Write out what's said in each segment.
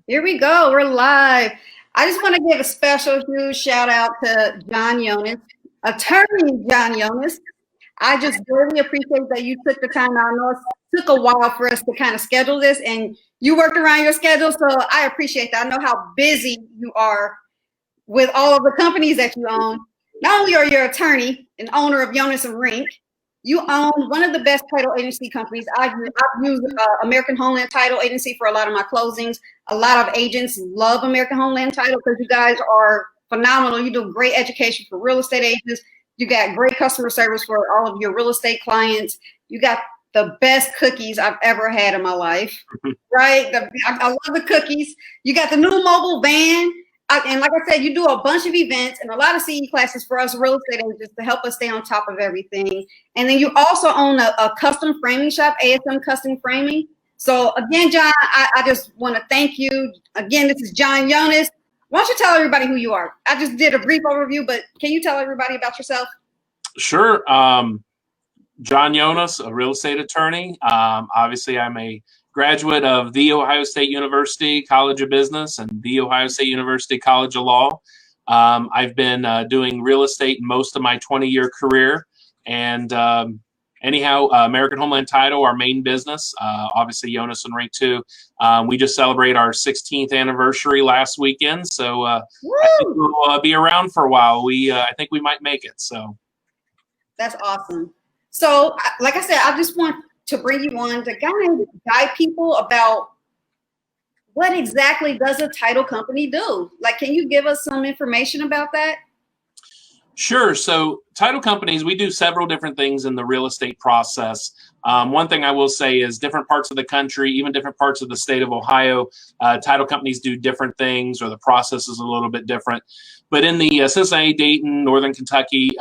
Here we go. We're live. I just want to give a special, huge shout out to John Yonas, Attorney John Yonas. I just really appreciate that you took the time. I know it took a while for us to kind of schedule this, and you worked around your schedule, so I appreciate that. I know how busy you are with all of the companies that you own. Not only are you an attorney and owner of Yonas and Rink, you own one of the best title agency companies. I've used American Homeland Title Agency for a lot of my closings. A lot of agents love American Homeland Title because you guys are phenomenal. You do great education for real estate agents. You got great customer service for all of your real estate clients. You got the best cookies I've ever had in my life, right? I love the cookies. You got the new mobile van. And like I said, you do a bunch of events and a lot of CE classes for us real estate agents to help us stay on top of everything. And then you also own a custom framing shop, ASM Custom Framing. So again, John, I just want to thank you. Again, this is John Yonas. Why don't you tell everybody who you are? I just did a brief overview, but can you tell everybody about yourself? Sure. John Yonas, a real estate attorney. Obviously, I'm a graduate of The Ohio State University College of Business and The Ohio State University College of Law. I've been doing real estate most of my 20-year career. And anyhow, American Homeland Title, our main business, obviously Yonas and Rink too. We just celebrate our 16th anniversary last weekend. So I think we'll be around for a while. I think we might make it. So that's awesome. So like I said, I just want to bring you on to guide people about what exactly does a title company do? Like, can you give us some information about that? Sure. So title companies, we do several different things in the real estate process. One thing I will say is different parts of the country, even different parts of the state of Ohio, title companies do different things, or the process is a little bit different. But in the Cincinnati, Dayton, Northern Kentucky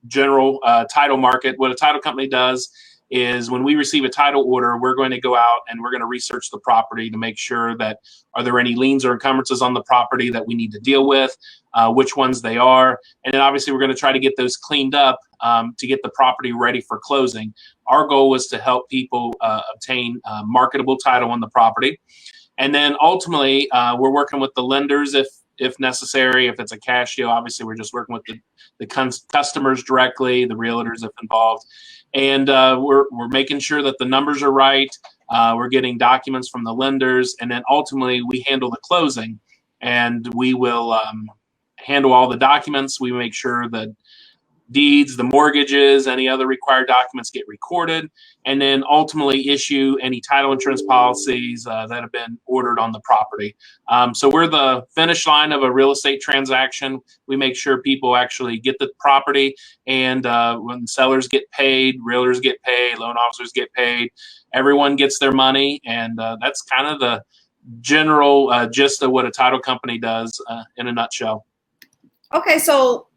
general title market, what a title company does is when we receive a title order, we're going to go out and we're going to research the property to make sure that are there any liens or encumbrances on the property that we need to deal with, which ones they are. And then obviously we're going to try to get those cleaned up to get the property ready for closing. Our goal was to help people obtain marketable title on the property. And then ultimately we're working with the lenders if necessary. If it's a cash deal, obviously we're just working with the customers directly, the realtors if involved. And we're making sure that the numbers are right. We're getting documents from the lenders, and then ultimately we handle the closing, and we will handle all the documents. We make sure that deeds, the mortgages, any other required documents get recorded, and then ultimately issue any title insurance policies that have been ordered on the property. So we're the finish line of a real estate transaction. We make sure people actually get the property, and when sellers get paid, realtors get paid, loan officers get paid, everyone gets their money, and that's kind of the general gist of what a title company does in a nutshell. Okay, so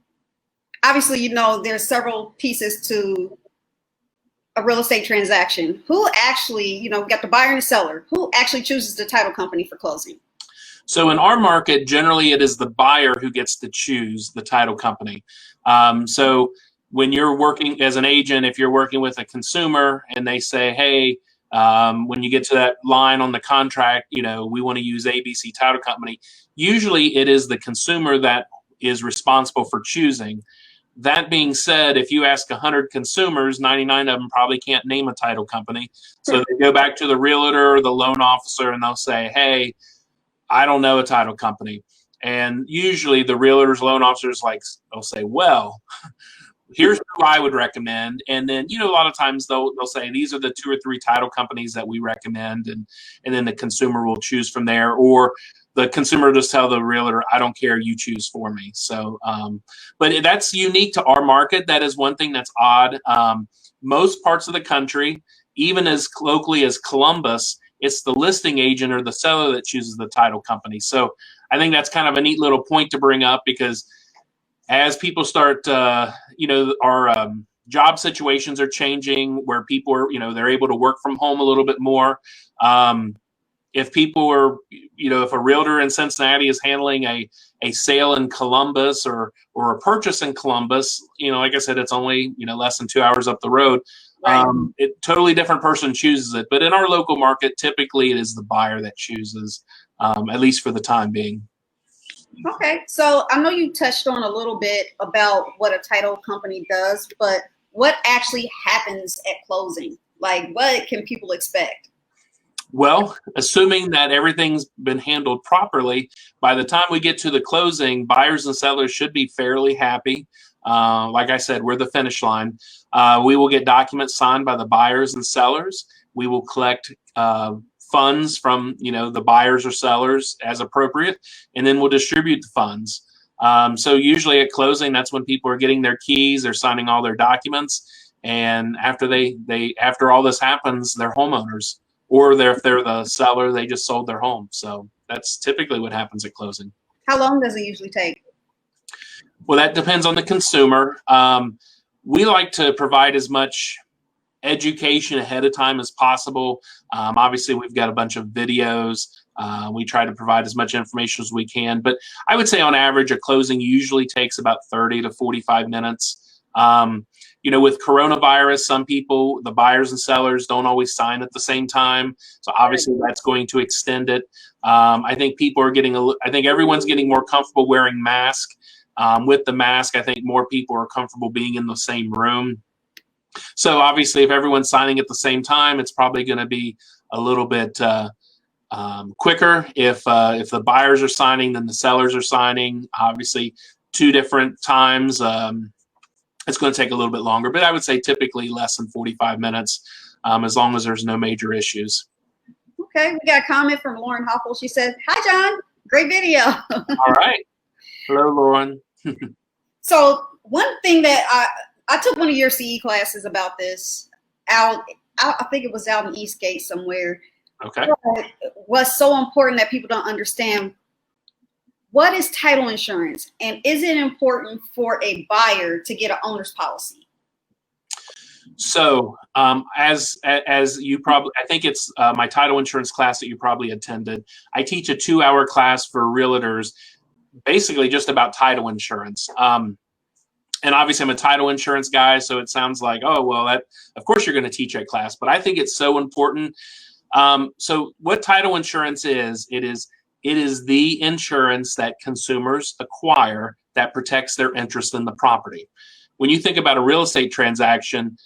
obviously, you know, there's several pieces to a real estate transaction. Who actually, you know, we got the buyer and the seller. Who actually chooses the title company for closing? So in our market, generally it is the buyer who gets to choose the title company. So when you're working as an agent, if you're working with a consumer and they say, hey, when you get to that line on the contract, you know, we want to use ABC Title Company, usually it is the consumer that is responsible for choosing. That being said, if you ask 100 consumers, 99 of them probably can't name a title company. So they go back to the realtor or the loan officer and they'll say, hey, I don't know a title company. And usually the realtors, loan officers, they'll say, well, here's who I would recommend. And then, you know, a lot of times they'll say, these are the 2 or 3 title companies that we recommend. And then the consumer will choose from there. Or the consumer just tell the realtor, I don't care, you choose for me. So, but that's unique to our market. That is one thing that's odd. Most parts of the country, even as locally as Columbus, it's the listing agent or the seller that chooses the title company. So I think that's kind of a neat little point to bring up, because as people start, you know, our job situations are changing where people are, you know, they're able to work from home a little bit more. If people are, you know, if a realtor in Cincinnati is handling a sale in Columbus or a purchase in Columbus, you know, like I said, it's only, you know, less than 2 hours up the road. Right. Totally different person chooses it. But in our local market, typically it is the buyer that chooses, at least for the time being. Okay, so I know you touched on a little bit about what a title company does, but what actually happens at closing? Like, what can people expect? Well, assuming that everything's been handled properly, by the time we get to the closing, buyers and sellers should be fairly happy. Like I said, we're the finish line. We will get documents signed by the buyers and sellers. We will collect funds from the buyers or sellers as appropriate, and then we'll distribute the funds. So usually at closing, that's when people are getting their keys, they're signing all their documents, and after all this happens, they're homeowners. Or if they're the seller, they just sold their home. So that's typically what happens at closing. How long does it usually take? Well, that depends on the consumer. We like to provide as much education ahead of time as possible. Obviously, we've got a bunch of videos. We try to provide as much information as we can. But I would say on average, a closing usually takes about 30 to 45 minutes. With coronavirus, some people, the buyers and sellers, don't always sign at the same time. So obviously that's going to extend it. I think I think everyone's getting more comfortable wearing masks. With the mask, I think more people are comfortable being in the same room. So obviously if everyone's signing at the same time, it's probably going to be a little bit quicker. If the buyers are signing, then the sellers are signing. Obviously, two different times. It's going to take a little bit longer, but I would say typically less than 45 minutes, as long as there's no major issues. Okay, we got a comment from Lauren Hoffel. She says, "Hi, John. Great video." All right. Hello, Lauren. So one thing that I took one of your CE classes about this out. I think it was out in Eastgate somewhere. Okay. What's so important that people don't understand. What is title insurance, and is it important for a buyer to get an owner's policy? So, as you probably, I think it's my title insurance class that you probably attended. I teach a 2-hour class for realtors, basically just about title insurance. And obviously, I'm a title insurance guy, so it sounds like, oh, well, that of course you're going to teach that class. But I think it's so important. So, what title insurance is, it is the insurance that consumers acquire that protects their interest in the property. When you think about a real estate transaction,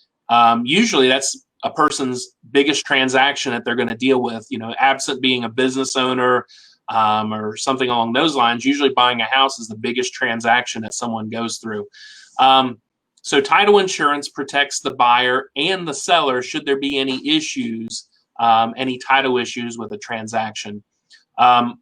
usually that's a person's biggest transaction that they're going to deal with, absent being a business owner or something along those lines. Usually buying a house is the biggest transaction that someone goes through. So title insurance protects the buyer and the seller should there be any issues, any title issues with a transaction.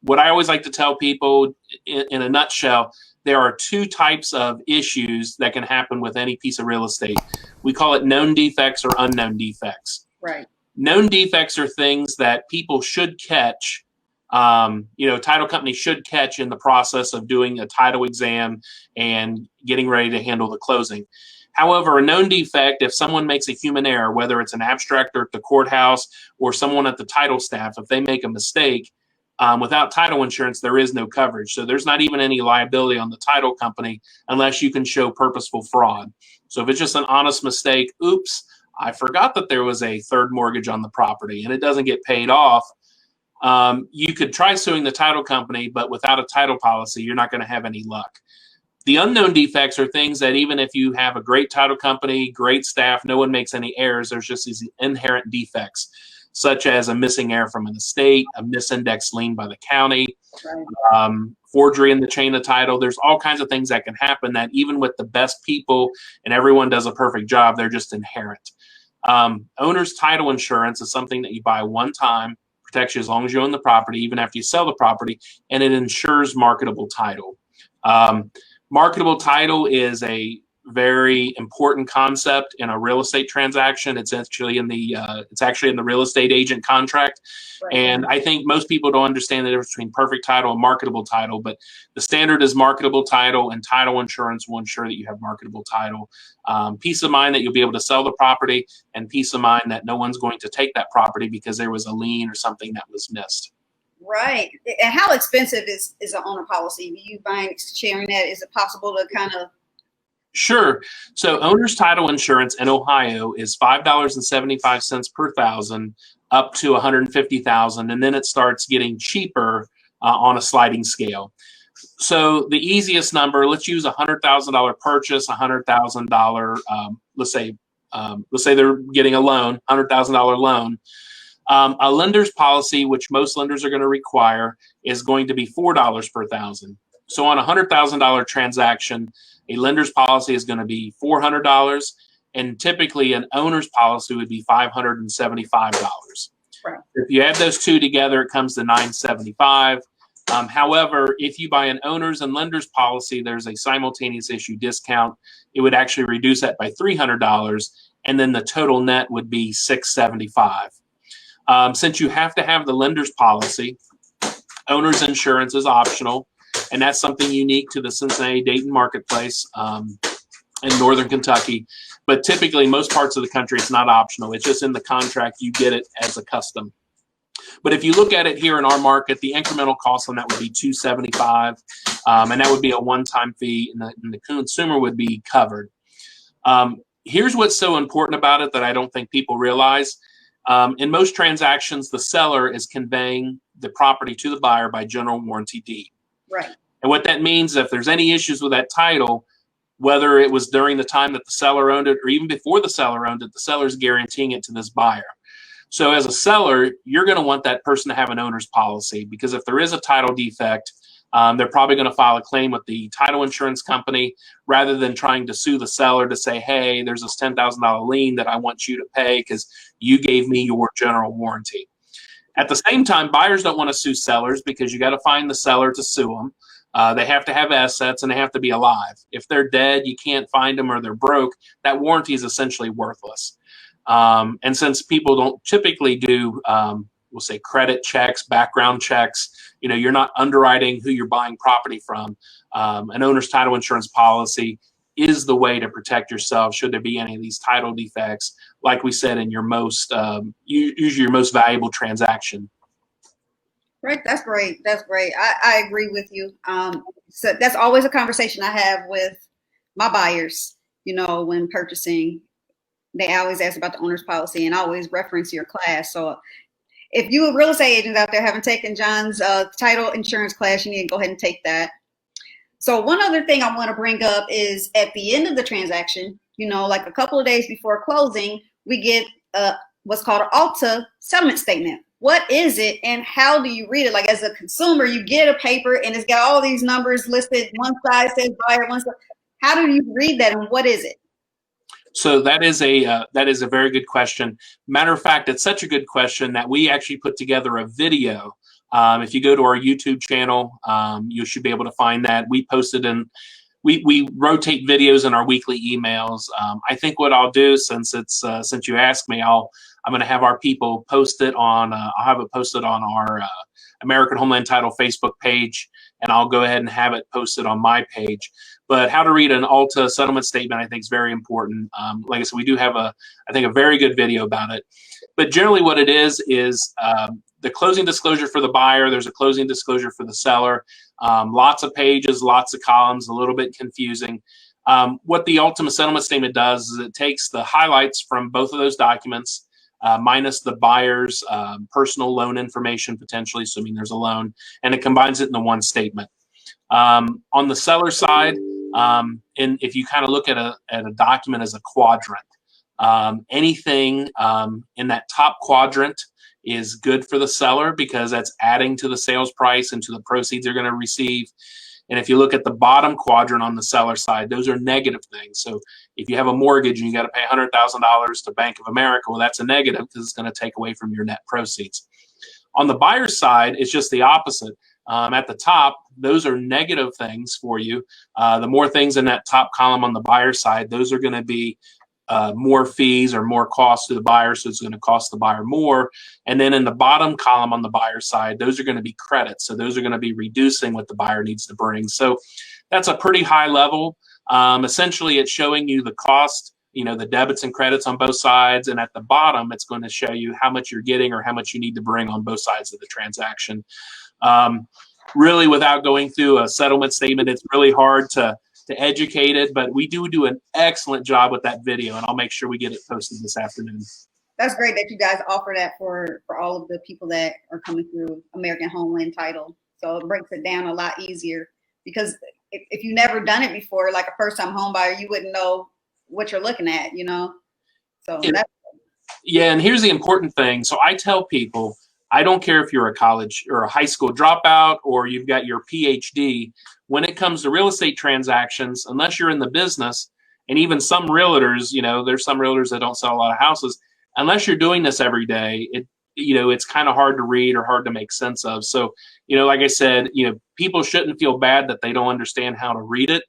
What I always like to tell people in a nutshell, there are two types of issues that can happen with any piece of real estate. We call it known defects or unknown defects. Right. Known defects are things that people should catch, title companies should catch in the process of doing a title exam and getting ready to handle the closing. However, a known defect, if someone makes a human error, whether it's an abstractor at the courthouse or someone at the title staff, if they make a mistake, without title insurance, there is no coverage. So there's not even any liability on the title company unless you can show purposeful fraud. So if it's just an honest mistake, oops, I forgot that there was a third mortgage on the property and it doesn't get paid off, you could try suing the title company, but without a title policy, you're not going to have any luck. The unknown defects are things that even if you have a great title company, great staff, no one makes any errors, there's just these inherent defects, such as a missing heir from an estate, a misindexed lien by the county, forgery in the chain of title. There's all kinds of things that can happen that even with the best people and everyone does a perfect job, they're just inherent. Owner's title insurance is something that you buy one time, protects you as long as you own the property, even after you sell the property, and it insures marketable title. Marketable title is a very important concept in a real estate transaction. It's actually in the real estate agent contract. Right. And I think most people don't understand the difference between perfect title and marketable title, but the standard is marketable title, and title insurance will ensure that you have marketable title. Peace of mind that you'll be able to sell the property, and peace of mind that no one's going to take that property because there was a lien or something that was missed. Right. And how expensive is an owner policy? You mind sharing that? Is it possible to kind of Sure. So owner's title insurance in Ohio is $5.75 per thousand up to 150,000, and then it starts getting cheaper on a sliding scale. So the easiest number, let's use $100,000 purchase, $100,000. Let's say they're getting a loan, $100,000 loan. A lender's policy, which most lenders are going to require, is going to be $4 per thousand. So on a $100,000 transaction, a lender's policy is going to be $400, and typically an owner's policy would be $575. Right. If you add those two together, it comes to $975. However, if you buy an owner's and lender's policy, there's a simultaneous issue discount. It would actually reduce that by $300, and then the total net would be $675. Since you have to have the lender's policy, owner's insurance is optional, and that's something unique to the Cincinnati-Dayton marketplace in northern Kentucky. But typically, most parts of the country, it's not optional. It's just in the contract. You get it as a custom. But if you look at it here in our market, the incremental cost on that would be $275, and that would be a one-time fee, and the consumer would be covered. Here's what's so important about it that I don't think people realize. In most transactions, the seller is conveying the property to the buyer by general warranty deed. Right. And what that means, if there's any issues with that title, whether it was during the time that the seller owned it or even before the seller owned it, the seller's guaranteeing it to this buyer. So as a seller, you're going to want that person to have an owner's policy, because if there is a title defect, they're probably going to file a claim with the title insurance company rather than trying to sue the seller to say, hey, there's this $10,000 lien that I want you to pay because you gave me your general warranty. At the same time, buyers don't want to sue sellers because you got to find the seller to sue them. They have to have assets and they have to be alive. If they're dead, you can't find them, or they're broke, that warranty is essentially worthless. And since people don't typically do, we'll say, credit checks, background checks, you're not underwriting who you're buying property from. An owner's title insurance policy is the way to protect yourself should there be any of these title defects, like we said, in your usually your most valuable transaction. Right. That's great. That's great. I agree with you. So that's always a conversation I have with my buyers, when purchasing. They always ask about the owner's policy, and I always reference your class. So if you real estate agents out there haven't taken John's title insurance class, you need to go ahead and take that. So one other thing I want to bring up is at the end of the transaction, like a couple of days before closing, we get what's called an alta settlement statement. What is it, and how do you read it? Like, as a consumer, you get a paper and it's got all these numbers listed. One side says buyer, one side. How do you read that, and what is it? So that is a very good question. Matter of fact, it's such a good question that we actually put together a video. If you go to our YouTube channel, you should be able to find that. We posted we rotate videos in our weekly emails. I think what I'll do, since you asked me, I'm going to have our people post it on. I'll have it posted on our American Homeland Title Facebook page, and I'll go ahead and have it posted on my page. But how to read an alta settlement statement, I think, is very important. Like I said, we do have I think, a very good video about it. But generally what it is the closing disclosure for the buyer. There's a closing disclosure for the seller. Lots of pages, lots of columns, a little bit confusing. What the ultimate settlement statement does is it takes the highlights from both of those documents, minus the buyer's personal loan information, potentially, assuming there's a loan, and it combines it into one statement. On the seller side, and if you kind of look at a document as a quadrant, anything in that top quadrant is good for the seller because that's adding to the sales price and to the proceeds they're going to receive. And if you look at the bottom quadrant on the seller side, those are negative things. So if you have a mortgage and you got to pay $100,000 to Bank of America, well, that's a negative because it's going to take away from your net proceeds. On the buyer's side, it's just the opposite. At the top, those are negative things for you. The more things in that top column on the buyer's side, those are going to be more fees or more costs to the buyer, so it's going to cost the buyer more. And then in the bottom column on the buyer side, those are going to be credits. So those are going to be reducing what the buyer needs to bring. So that's a pretty high level. Essentially, it's showing you the cost, the debits and credits on both sides. And at the bottom, it's going to show you how much you're getting or how much you need to bring on both sides of the transaction. Really, without going through a settlement statement, it's really hard to to educate it, but we do an excellent job with that video, and I'll make sure we get it posted this afternoon. That's great that you guys offer that for all of the people that are coming through American Homeland Title. So it breaks it down a lot easier, because if you've never done it before, like a first-time home buyer, you wouldn't know what you're looking at, you know? So that's yeah, and here's the important thing. So I tell people, I don't care if you're a college or a high school dropout or you've got your PhD. When it comes to real estate transactions, unless you're in the business, and even some realtors, you know, there's some realtors that don't sell a lot of houses, unless you're doing this every day, it's kind of hard to read or hard to make sense of. So, like I said, people shouldn't feel bad that they don't understand how to read it.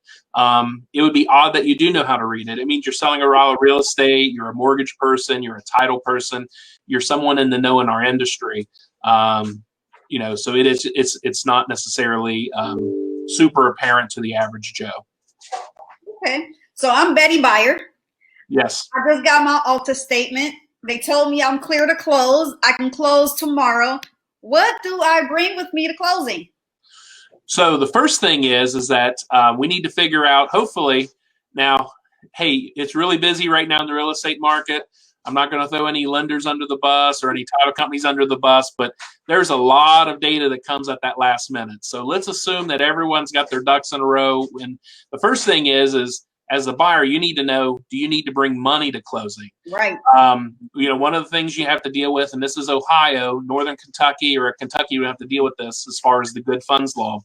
It would be odd that you do know how to read it. It means you're selling a lot of real estate, you're a mortgage person, you're a title person, you're someone in the know in our industry. So it's not necessarily super apparent to the average Joe. okay. So I'm Betty Buyer. Yes. I just got my alta statement. They told me I'm clear to close. I can close tomorrow. What do I bring with me to closing? So the first thing is that we need to figure out, hopefully, now, hey, it's really busy right now in the real estate market. I'm not going to throw any lenders under the bus or any title companies under the bus, but there's a lot of data that comes at that last minute. So let's assume that everyone's got their ducks in a row. And the first thing is as a buyer, you need to know, do you need to bring money to closing? Right. One of the things you have to deal with, and this is Ohio, Northern Kentucky, or Kentucky, you have to deal with this as far as the good funds law.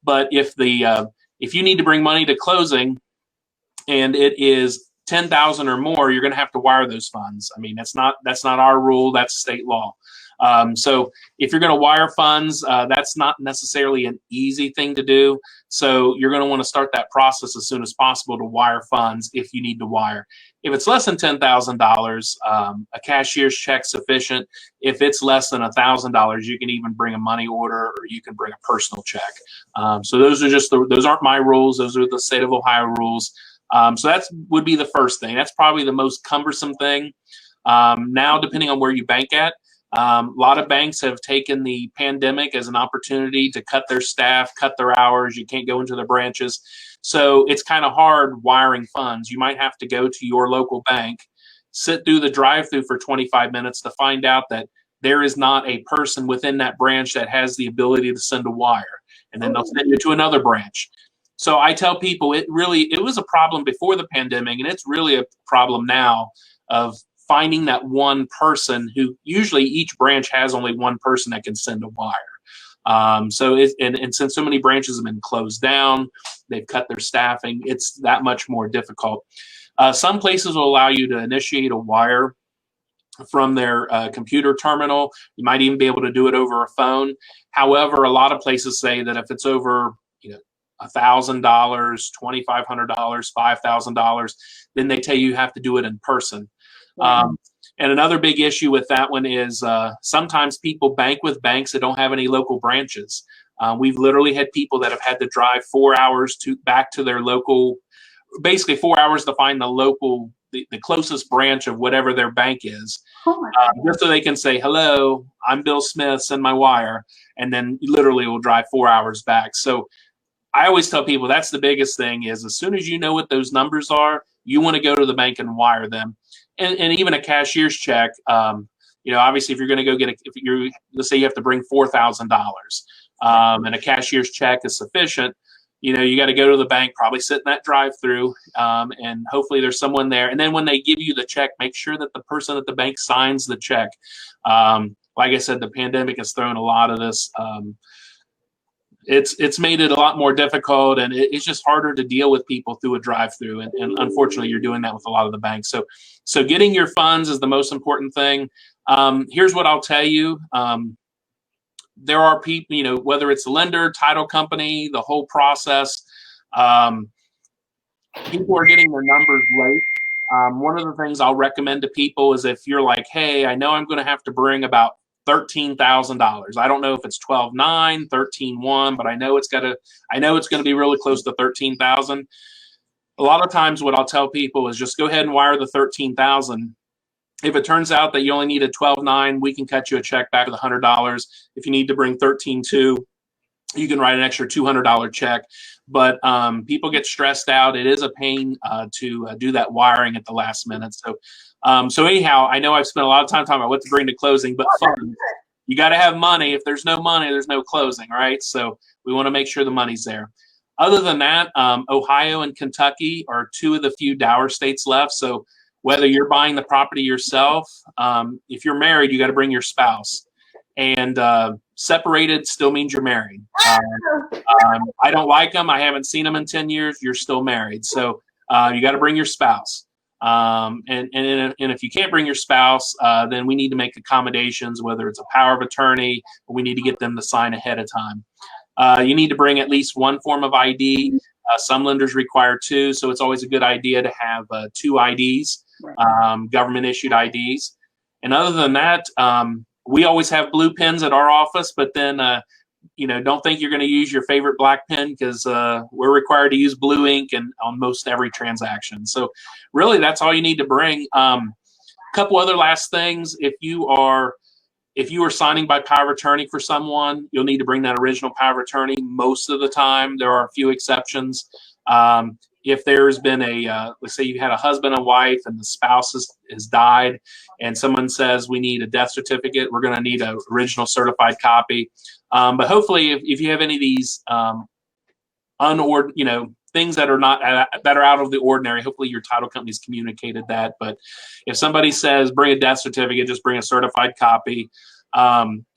But if you need to bring money to closing and it is $10,000 or more, you're going to have to wire those funds. I mean, that's not our rule, that's state law. So if you're going to wire funds, that's not necessarily an easy thing to do. So you're going to want to start that process as soon as possible to wire funds if you need to wire. If it's less than $10,000, a cashier's check sufficient. If it's less than $1,000, you can even bring a money order or you can bring a personal check. So those aren't my rules. Those are the state of Ohio rules. So that would be the first thing. That's probably the most cumbersome thing. Now, depending on where you bank at, a lot of banks have taken the pandemic as an opportunity to cut their staff, cut their hours. You can't go into their branches. So it's kind of hard wiring funds. You might have to go to your local bank, sit through the drive-through for 25 minutes to find out that there is not a person within that branch that has the ability to send a wire. And then they'll send you to another branch. So I tell people it was a problem before the pandemic, and it's really a problem now of finding that one person who usually each branch has only one person that can send a wire. And since so many branches have been closed down, they've cut their staffing, it's that much more difficult. Some places will allow you to initiate a wire from their computer terminal. You might even be able to do it over a phone. However, a lot of places say that if it's over, $1,000, $2,500, $5,000, then they tell you have to do it in person. And another big issue with that one is sometimes people bank with banks that don't have any local branches. We've literally had people that have had to drive 4 hours back to their local, basically 4 hours to find the closest branch of whatever their bank is, just so they can say, hello, I'm Bill Smith, send my wire. And then literally will drive 4 hours back. So I always tell people that's the biggest thing is as soon as you know what those numbers are, you want to go to the bank and wire them. And even a cashier's check, obviously if you're going to go let's say you have to bring $4,000 and a cashier's check is sufficient, you got to go to the bank, probably sit in that drive-through, and hopefully there's someone there. And then when they give you the check, make sure that the person at the bank signs the check. Like I said, the pandemic has thrown a lot of this. It's made it a lot more difficult, and it's just harder to deal with people through a drive-through. And unfortunately, you're doing that with a lot of the banks. So getting your funds is the most important thing. Here's what I'll tell you. There are people, whether it's a lender, title company, the whole process, people are getting their numbers late. One of the things I'll recommend to people is if you're like, hey, I know I'm going to have to bring about $13,000. I don't know if it's 12.9, 13.1, but I know it's going to be really close to 13,000. A lot of times what I'll tell people is just go ahead and wire the 13,000. If it turns out that you only needed 12.9, we can cut you a check back with $100. If you need to bring 13.2, you can write an extra $200 check. But people get stressed out. It is a pain to do that wiring at the last minute. So anyhow, I know I've spent a lot of time talking about what to bring to closing, but fun. You got to have money. If there's no money, there's no closing, right? So we want to make sure the money's there. Other than that, Ohio and Kentucky are two of the few dower states left. So whether you're buying the property yourself, if you're married, you got to bring your spouse. And separated still means you're married. I don't like them. I haven't seen them in 10 years. You're still married. So you got to bring your spouse. And if you can't bring your spouse, then we need to make accommodations, whether it's a power of attorney, or we need to get them to sign ahead of time. You need to bring at least one form of ID. Some lenders require two, so it's always a good idea to have two IDs, government issued IDs. And other than that, we always have blue pens at our office, but then don't think you're going to use your favorite black pen, because we're required to use blue ink and on most every transaction. So really, that's all you need to bring. A couple other last things. If you are signing by power of attorney for someone, you'll need to bring that original power of attorney most of the time. There are a few exceptions. If there's been let's say you had a husband and wife and the spouse has died, and someone says we need a death certificate, we're going to need an original certified copy. But hopefully, if you have any of these things that are out of the ordinary, hopefully your title company's communicated that. But if somebody says bring a death certificate, just bring a certified copy.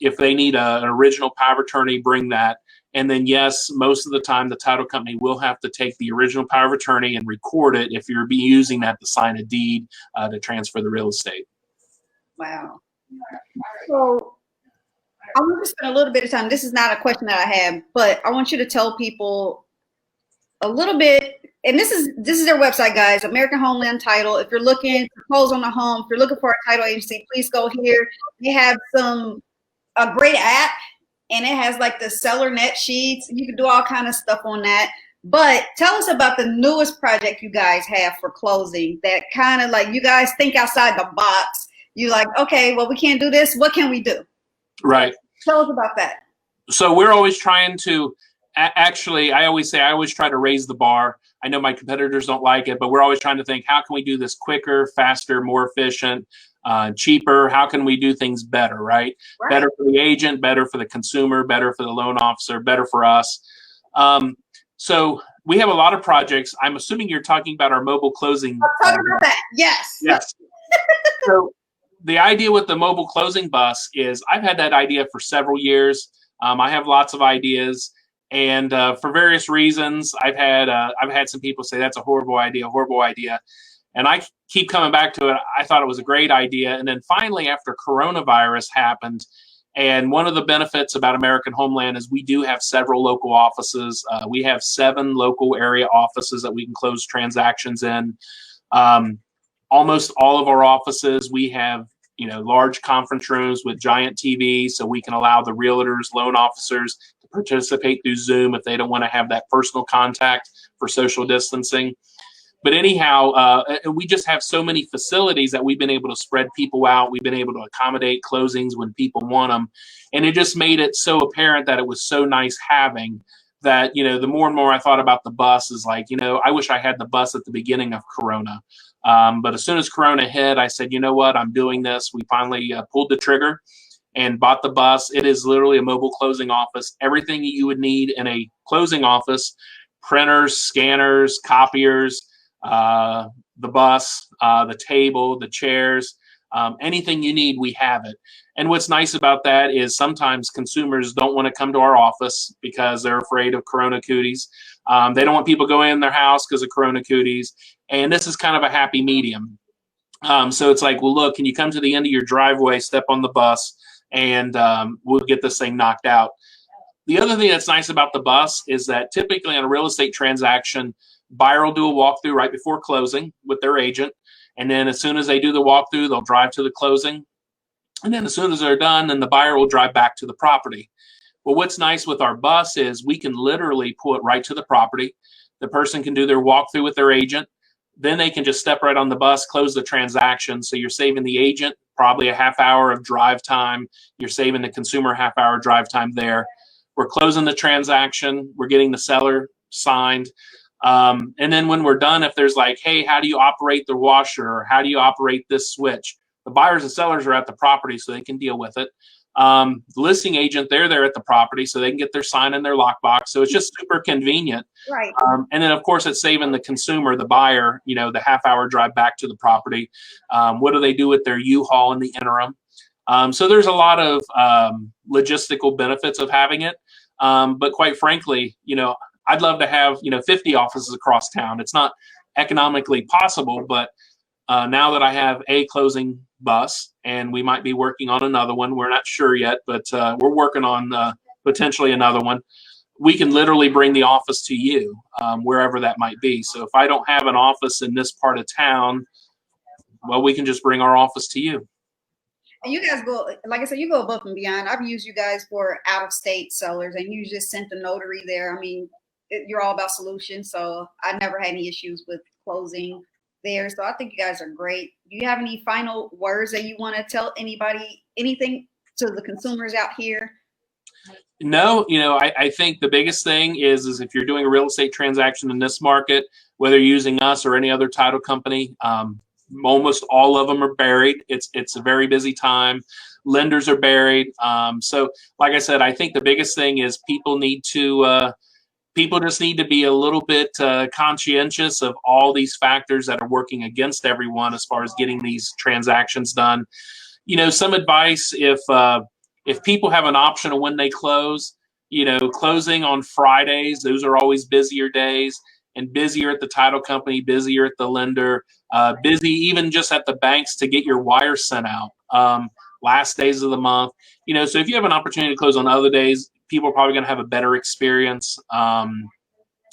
If they need an original power of attorney, bring that. And then, yes, most of the time the title company will have to take the original power of attorney and record it if you're using that to sign a deed to transfer the real estate. Wow. So I want to spend a little bit of time. This is not a question that I have, but I want you to tell people a little bit. And this is their website, guys, American Homeland Title. If you're looking to close on a home, if you're looking for a title agency, please go here. They have a great app, and it has like the seller net sheets. You can do all kind of stuff on that. But tell us about the newest project you guys have for closing that kind of like you guys think outside the box. You like, okay, well, we can't do this. What can we do? Right. Tell us about that. So we're always trying to, actually, I always try to raise the bar. I know my competitors don't like it, but we're always trying to think, how can we do this quicker, faster, more efficient, cheaper? How can we do things better, right? Better for the agent, better for the consumer, better for the loan officer, better for us. So we have a lot of projects. I'm assuming you're talking about our mobile closing. I'm talking about that. Yes. Yes. So the idea with the mobile closing bus is I've had that idea for several years. I have lots of ideas, and for various reasons, I've had some people say that's a horrible idea, and I keep coming back to it. I thought it was a great idea, and then finally, after coronavirus happened, and one of the benefits about American Homeland is we do have several local offices. We have 7 local area offices that we can close transactions in. Almost all of our offices, we have large conference rooms with giant TVs, so we can allow the realtors, loan officers to participate through Zoom if they don't want to have that personal contact for social distancing. But anyhow, we just have so many facilities that we've been able to spread people out. We've been able to accommodate closings when people want them. And it just made it so apparent that it was so nice having that, the more and more I thought about the bus is like, I wish I had the bus at the beginning of Corona. But as soon as Corona hit, I said, you know what, I'm doing this. We finally pulled the trigger and bought the bus. It is literally a mobile closing office. Everything you would need in a closing office: printers, scanners, copiers, the bus, the table, the chairs, anything you need, we have it. And what's nice about that is sometimes consumers don't want to come to our office because they're afraid of Corona cooties. They don't want people going in their house because of Corona cooties. And this is kind of a happy medium. So it's like, well, look, can you come to the end of your driveway, step on the bus, and we'll get this thing knocked out. The other thing that's nice about the bus is that typically on a real estate transaction, buyer will do a walkthrough right before closing with their agent. And then as soon as they do the walkthrough, they'll drive to the closing. And then as soon as they're done, then the buyer will drive back to the property. Well, what's nice with our bus is we can literally pull it right to the property. The person can do their walkthrough with their agent. Then they can just step right on the bus, close the transaction. So you're saving the agent probably a half hour of drive time. You're saving the consumer half hour drive time there. we're closing the transaction, we're getting the seller signed. And then when we're done, if there's like, hey, how do you operate the washer, or how do you operate this switch? The buyers and sellers are at the property, so they can deal with it. The listing agent, they're there at the property, so they can get their sign in their lockbox. So it's just super convenient. Right. And then, of course, it's saving the consumer, the buyer, the half-hour drive back to the property. What do they do with their U-Haul in the interim? So there's a lot of logistical benefits of having it. But quite frankly, I'd love to have 50 offices across town. It's not economically possible, but now that I have a closing bus, and we might be working on another one, we're not sure yet, but we're working on potentially another one. We can literally bring the office to you wherever that might be. So if I don't have an office in this part of town, well, we can just bring our office to you. And you guys go, like I said, you go above and beyond. I've used you guys for out-of-state sellers, and you just sent the notary there. I mean, you're all about solutions, so I never had any issues with closing there. So I think you guys are great. Do you have any final words that you want to tell anybody, anything to the consumers out here? No, I think the biggest thing is if you're doing a real estate transaction in this market, whether you're using us or any other title company, almost all of them are buried. It's a very busy time. Lenders are buried. So like I said, I think the biggest thing is people just need to be a little bit conscientious of all these factors that are working against everyone as far as getting these transactions done. Some advice, if people have an option of when they close, closing on Fridays, those are always busier days, and busier at the title company, busier at the lender, busy even just at the banks to get your wires sent out. Last days of the month, so if you have an opportunity to close on other days, people are probably going to have a better experience.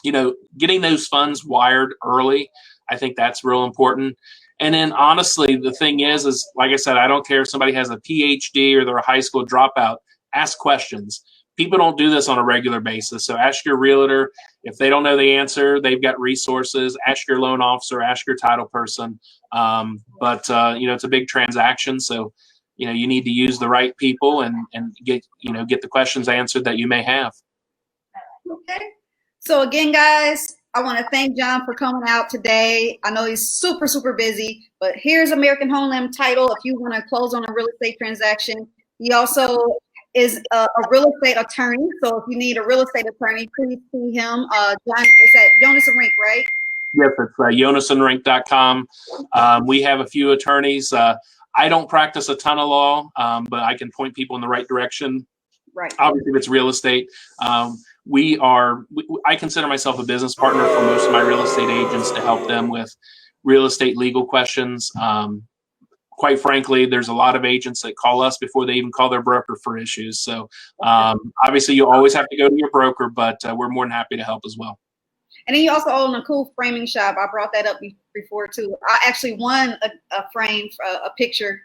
Getting those funds wired early, I think that's real important. And then honestly, the thing is like I said, I don't care if somebody has a PhD or they're a high school dropout, ask questions. People don't do this on a regular basis. So ask your realtor. If they don't know the answer, they've got resources. Ask your loan officer, ask your title person. But it's a big transaction. So, you need to use the right people and get the questions answered that you may have. Okay. So again, guys, I want to thank John for coming out today. I know he's super, super busy, but here's American Homeland Title. If you want to close on a real estate transaction, he also is a real estate attorney. So if you need a real estate attorney, please see him. John, it's at Yonas and Rink, right? Yes, it's yonasandrink.com. We have a few attorneys. I don't practice a ton of law, but I can point people in the right direction. Right. Obviously, if it's real estate, I consider myself a business partner for most of my real estate agents to help them with real estate legal questions. Quite frankly, there's a lot of agents that call us before they even call their broker for issues. So obviously, you always have to go to your broker, but we're more than happy to help as well. And then you also own a cool framing shop. I brought that up before too. I actually won a frame, a picture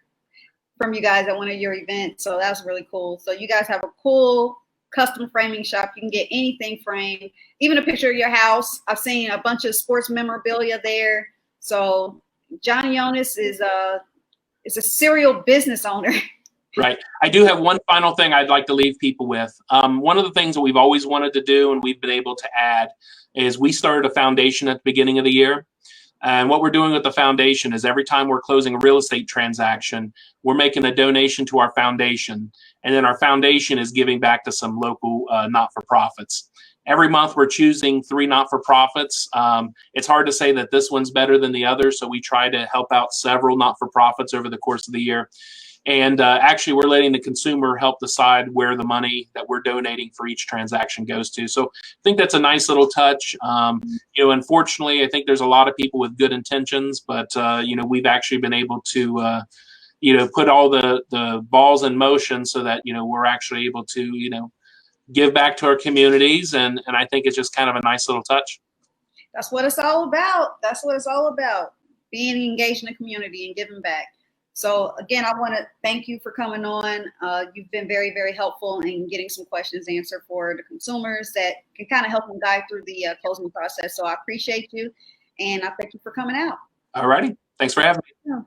from you guys at one of your events. So that's really cool. So you guys have a cool custom framing shop. You can get anything framed, even a picture of your house. I've seen a bunch of sports memorabilia there. So John Yonas is a serial business owner. Right. I do have one final thing I'd like to leave people with. One of the things that we've always wanted to do and we've been able to add is we started a foundation at the beginning of the year. And what we're doing with the foundation is every time we're closing a real estate transaction, we're making a donation to our foundation. And then our foundation is giving back to some local not-for-profits. Every month we're choosing 3 not-for-profits. It's hard to say that this one's better than the other, so we try to help out several not-for-profits over the course of the year. And actually, we're letting the consumer help decide where the money that we're donating for each transaction goes to. So I think that's a nice little touch. Unfortunately, I think there's a lot of people with good intentions, but we've actually been able to put all the balls in motion so that we're actually able to give back to our communities, and I think it's just kind of a nice little touch. That's what it's all about. That's what it's all about, being engaged in the community and giving back. So again, I want to thank you for coming on. You've been very, very helpful in getting some questions answered for the consumers that can kind of help them guide through the closing process. So I appreciate you, and I thank you for coming out. All righty. Thanks for having me. Yeah.